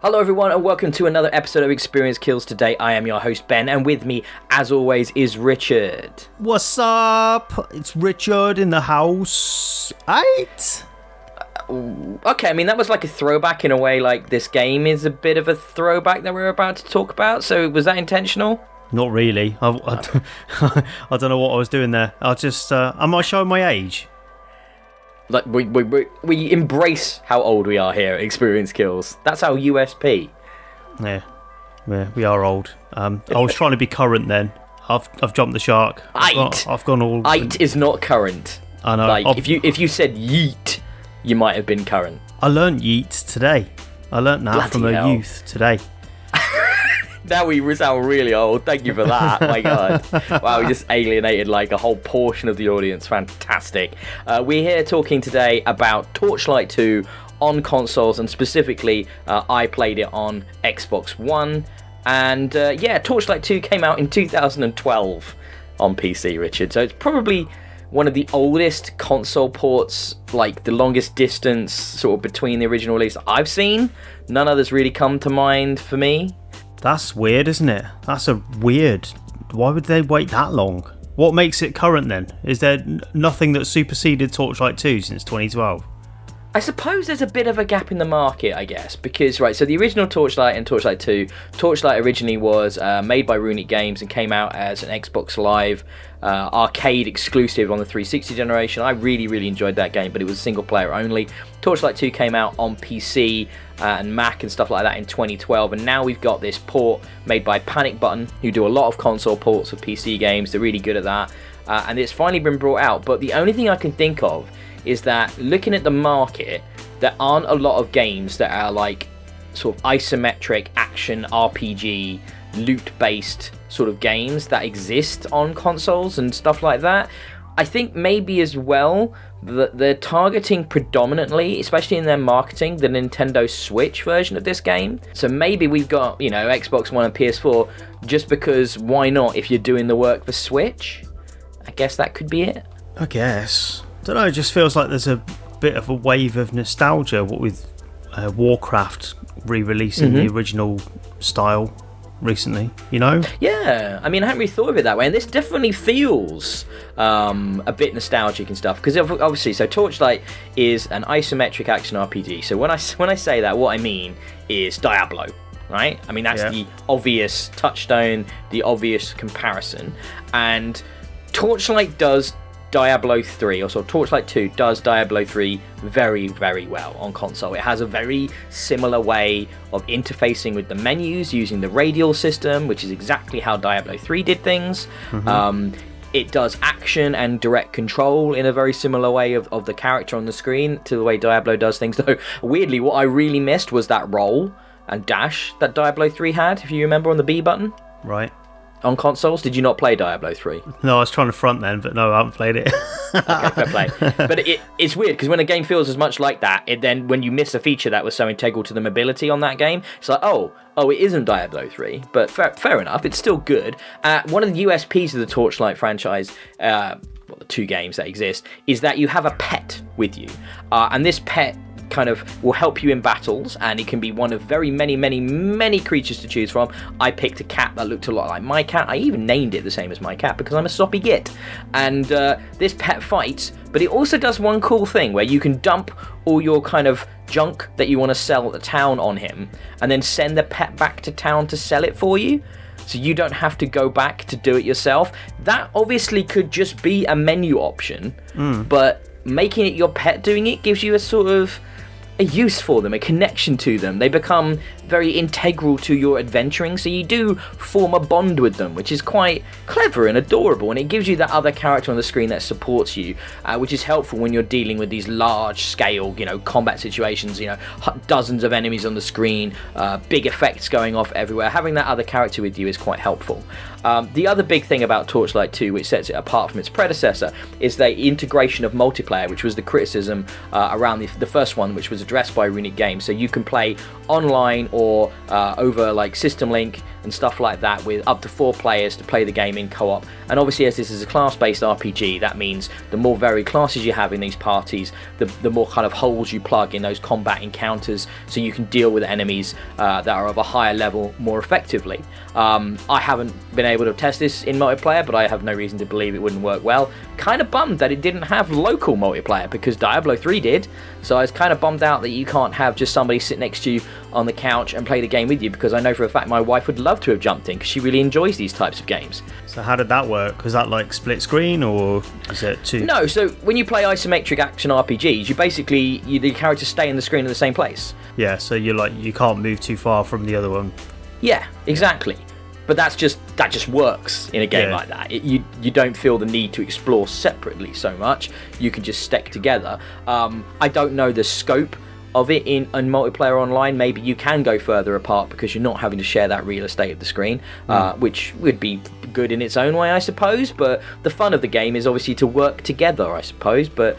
Hello everyone and welcome to another episode of Experience Kills. Today I am your host Ben, and with me as always is Richard. What's up? It's Richard in the house. Aight? Okay, I mean that was like a throwback in a way, like this game is a bit of a throwback that we're about to talk about, so was that intentional? Not really. I don't know what I was doing there. I just, am I showing my age? Like we embrace how old we are here at Experience Kills. That's our USP. Yeah, we are old. I was trying to be current then. I've jumped the shark. I've gone all. Eight is not current. I know. Like if you said yeet, you might have been current. I learnt yeet today. I learnt that Bloody from a hell. youth today. Now we sound really old. Thank you for that. My God. Wow, we just alienated like a whole portion of the audience. Fantastic. We're here talking today about Torchlight 2 on consoles, and specifically, I played it on Xbox One. And Torchlight 2 came out in 2012 on PC, Richard. So it's probably one of the oldest console ports, like the longest distance sort of between the original release I've seen. None others really come to mind for me. That's weird, isn't it? That's a weird. Why would they wait that long? What makes it current then? Is there nothing that superseded Torchlight 2 since 2012? I suppose there's a bit of a gap in the market, I guess, because, so the original Torchlight and Torchlight 2, Torchlight originally was made by Runic Games and came out as an Xbox Live arcade exclusive on the 360 generation. I really, really enjoyed that game, but it was single player only. Torchlight 2 came out on PC and Mac and stuff like that in 2012, and now we've got this port made by Panic Button, who do a lot of console ports of PC games. They're really good at that, and it's finally been brought out. But the only thing I can think of is that looking at the market, there aren't a lot of games that are like sort of isometric action RPG loot based sort of games that exist on consoles and stuff like that. I think maybe as well that they're targeting predominantly, especially in their marketing, the Nintendo Switch version of this game. So maybe we've got, Xbox One and PS4 just because why not if you're doing the work for Switch? I guess that could be it. I guess. I don't know, it just feels like there's a bit of a wave of nostalgia, what with Warcraft re-releasing the original style recently, Yeah, I mean, I hadn't really thought of it that way, and this definitely feels a bit nostalgic and stuff, because obviously, so Torchlight is an isometric action RPG, so when I say that, what I mean is Diablo, right? I mean, that's the obvious touchstone, the obvious comparison, and Torchlight does Diablo 3, or so Torchlight 2 does Diablo 3 very, very well on console. It has a very similar way of interfacing with the menus using the radial system, which is exactly how Diablo 3 did things. It does action and direct control in a very similar way of the character on the screen to the way Diablo does things. Though, weirdly, what I really missed was that roll and dash that Diablo 3 had, if you remember, on the B button. Right. On consoles, did you not play Diablo 3? No, I was trying to front then, but no, I haven't played it. Okay, fair play. But it's weird, because when a game feels as much like that, then when you miss a feature that was so integral to the mobility on that game, it's like, oh, it isn't Diablo 3. But fair enough, it's still good. One of the USPs of the Torchlight franchise, the two games that exist, is that you have a pet with you. And this pet kind of will help you in battles, and it can be one of very many creatures to choose from. I picked a cat that looked a lot like my cat. I even named it the same as my cat because I'm a soppy git. And this pet fights, but it also does one cool thing where you can dump all your kind of junk that you want to sell at the town on him, and then send the pet back to town to sell it for you, so you don't have to go back to do it yourself. That obviously could just be a menu option, but making it your pet doing it gives you a sort of a use for them, a connection to them. They become very integral to your adventuring, so you do form a bond with them, which is quite clever and adorable, and it gives you that other character on the screen that supports you, which is helpful when you're dealing with these large scale, combat situations, dozens of enemies on the screen, big effects going off everywhere. Having that other character with you is quite helpful. The other big thing about Torchlight 2, which sets it apart from its predecessor, is the integration of multiplayer, which was the criticism around the first one, which was a addressed by Runic Games. So you can play online or over like System Link and stuff like that with up to 4 players to play the game in co-op. And obviously, as this is a class-based RPG, that means the more varied classes you have in these parties, the more kind of holes you plug in those combat encounters, so you can deal with enemies that are of a higher level more effectively. I haven't been able to test this in multiplayer, but I have no reason to believe it wouldn't work well. Kind of bummed that it didn't have local multiplayer, because Diablo 3 did. So I was kind of bummed out that you can't have just somebody sit next to you on the couch and play the game with you, because I know for a fact my wife would love to have jumped in, because she really enjoys these types of games. So how did that work? Was that like split screen, or is it two? No, so when you play isometric action RPGs, the characters stay in the screen in the same place. Yeah, so you can't move too far from the other one. Yeah, exactly. But that just works in a game like that. You don't feel the need to explore separately so much. You can just stick together. I don't know the scope of it in multiplayer online. Maybe you can go further apart because you're not having to share that real estate of the screen, which would be good in its own way, I suppose. But the fun of the game is obviously to work together, I suppose. But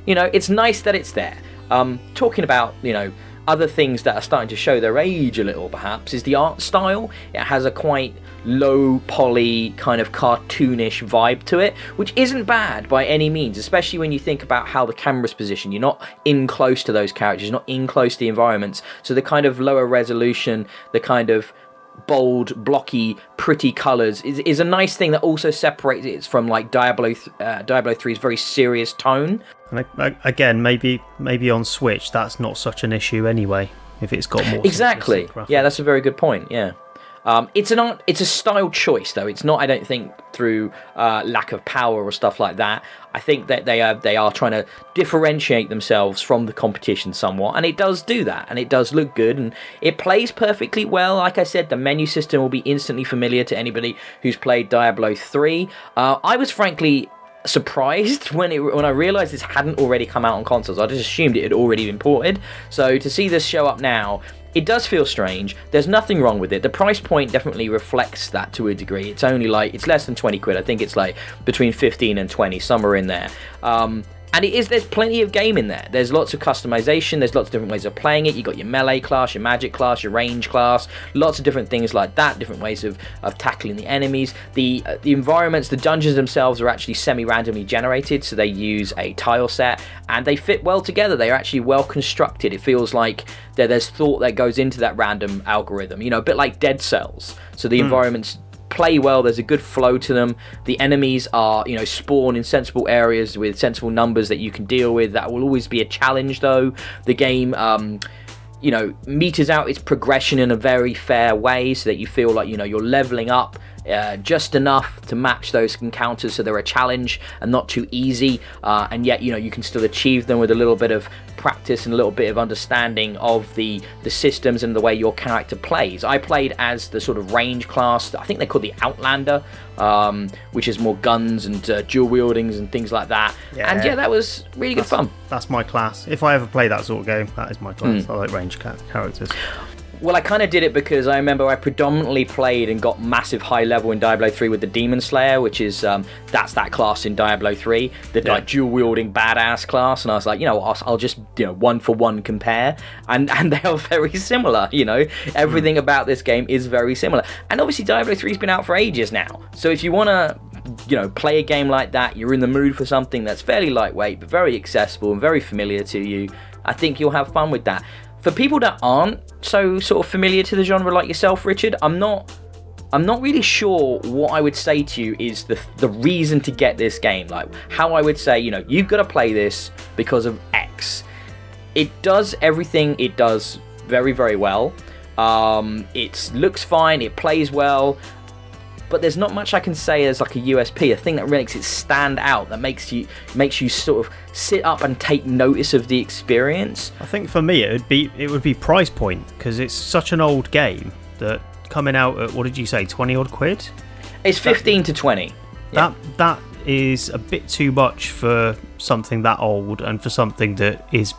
it's nice that it's there. Talking about other things that are starting to show their age a little, perhaps, is the art style. It has a quite low poly, kind of cartoonish vibe to it, which isn't bad by any means, especially when you think about how the camera's positioned. You're not in close to those characters, you're not in close to the environments, so the kind of lower resolution, the kind of bold, blocky, pretty colours is a nice thing that also separates it from like Diablo 3's very serious tone. And again, maybe on Switch that's not such an issue anyway, if it's got more. Exactly. Yeah, that's a very good point. Yeah. It's a style choice though. It's not, I don't think, through lack of power or stuff like that. I think that they are trying to differentiate themselves from the competition somewhat, and it does do that, and it does look good, and it plays perfectly well. Like I said, the menu system will be instantly familiar to anybody who's played Diablo 3. I was frankly surprised when I realised this hadn't already come out on consoles. I just assumed it had already been ported. So to see this show up now, it does feel strange. There's nothing wrong with it. The price point definitely reflects that to a degree. It's only it's less than 20 quid. I think it's like between 15 and 20, somewhere in there. And there's plenty of game in there. There's lots of customization. There's lots of different ways of playing it. You got your melee class, your magic class, your range class, lots of different things like that, different ways of tackling the enemies. The environments, the dungeons themselves are actually semi-randomly generated, so they use a tile set, and they fit well together. They're actually well constructed. It feels like there's thought that goes into that random algorithm, a bit like Dead Cells. So the environments play well, there's a good flow to them. The enemies are, spawn in sensible areas with sensible numbers that you can deal with. That will always be a challenge though. The game, meters out its progression in a very fair way so that you feel like, you're leveling up just enough to match those encounters so they're a challenge and not too easy, and yet you can still achieve them with a little bit of practice and a little bit of understanding of the systems and the way your character plays. I played as the sort of range class, I think they're called the Outlander, which is more guns and dual wieldings and things like that. And that was really good fun. That's my class. If I ever play that sort of game, that is my class. I like range characters. Well, I kind of did it because I remember I predominantly played and got massive high level in Diablo 3 with the Demon Slayer, which is, that's that class in Diablo 3, the dual wielding badass class, and I was like, I'll just, one for one compare, and they are very similar, everything about this game is very similar. And obviously Diablo 3's been out for ages now, so if you want to, play a game like that, you're in the mood for something that's fairly lightweight, but very accessible and very familiar to you, I think you'll have fun with that. For people that aren't so sort of familiar to the genre like yourself, Richard, I'm not really sure what I would say to you is the reason to get this game. Like, how I would say, you've got to play this because of X. It does everything it does very, very well. It looks fine, it plays well, but there's not much I can say as like a USP, a thing that makes it stand out, that makes you sort of sit up and take notice of the experience. I think for me it would be price point, because it's such an old game that coming out at, what did you say, 20 odd quid? It's 15 to 20. That is a bit too much for something that old and for something that is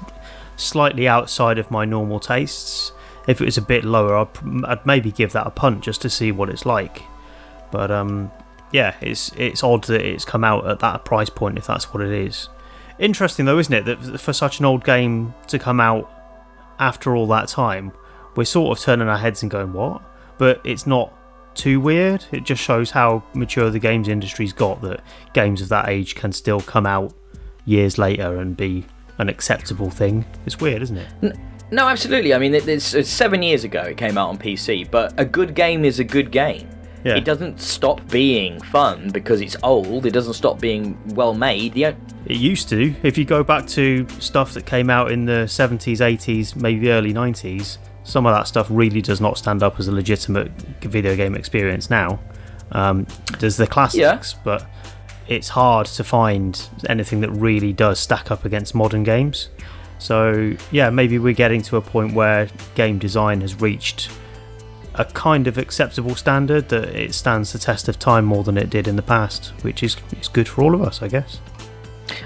slightly outside of my normal tastes. If it was a bit lower, I'd maybe give that a punt just to see what it's like. But it's odd that it's come out at that price point if that's what it is. Interesting though, isn't it, that for such an old game to come out after all that time, we're sort of turning our heads and going, what? But it's not too weird. It just shows how mature the games industry's got, that games of that age can still come out years later and be an acceptable thing. It's weird, isn't it? No, absolutely. I mean, it's 7 years ago it came out on PC, but a good game is a good game. Yeah. It doesn't stop being fun because it's old. It doesn't stop being well made. It used to. If you go back to stuff that came out in the 70s, 80s, maybe the early 90s, some of that stuff really does not stand up as a legitimate video game experience now. There's the classics, but it's hard to find anything that really does stack up against modern games. So, yeah, maybe we're getting to a point where game design has reached a kind of acceptable standard that it stands the test of time more than it did in the past, which is good for all of us, I guess.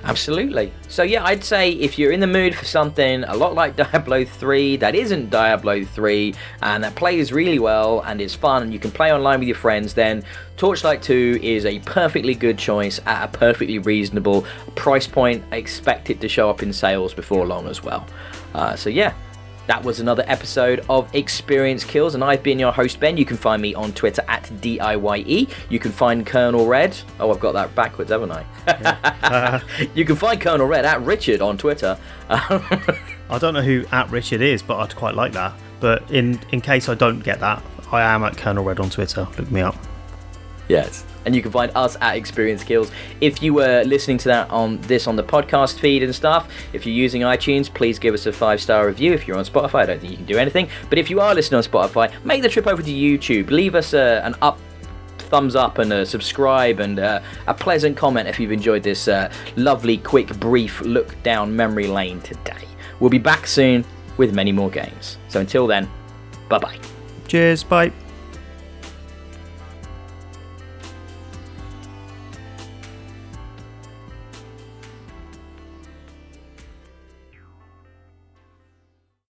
Absolutely. So yeah, I'd say if you're in the mood for something a lot like Diablo 3 that isn't Diablo 3 and that plays really well and is fun and you can play online with your friends, then Torchlight 2 is a perfectly good choice at a perfectly reasonable price point. I expect it to show up in sales before long as well. So yeah, that was another episode of Experience Kills, and I've been your host, Ben. You can find me on Twitter at DIYE. You can find Colonel Red. Oh, I've got that backwards, haven't I? Yeah. You can find Colonel Red at Richard on Twitter. I don't know who at Richard is, but I'd quite like that. But in case I don't get that, I am at Colonel Red on Twitter. Look me up. Yes. And you can find us at Experience Kills. If you were listening to that on the podcast feed and stuff, if you're using iTunes, please give us a 5-star review. If you're on Spotify, I don't think you can do anything. But if you are listening on Spotify, make the trip over to YouTube. Leave us an thumbs up and a subscribe and a pleasant comment if you've enjoyed this lovely, quick, brief look down memory lane today. We'll be back soon with many more games. So until then, bye-bye. Cheers, bye.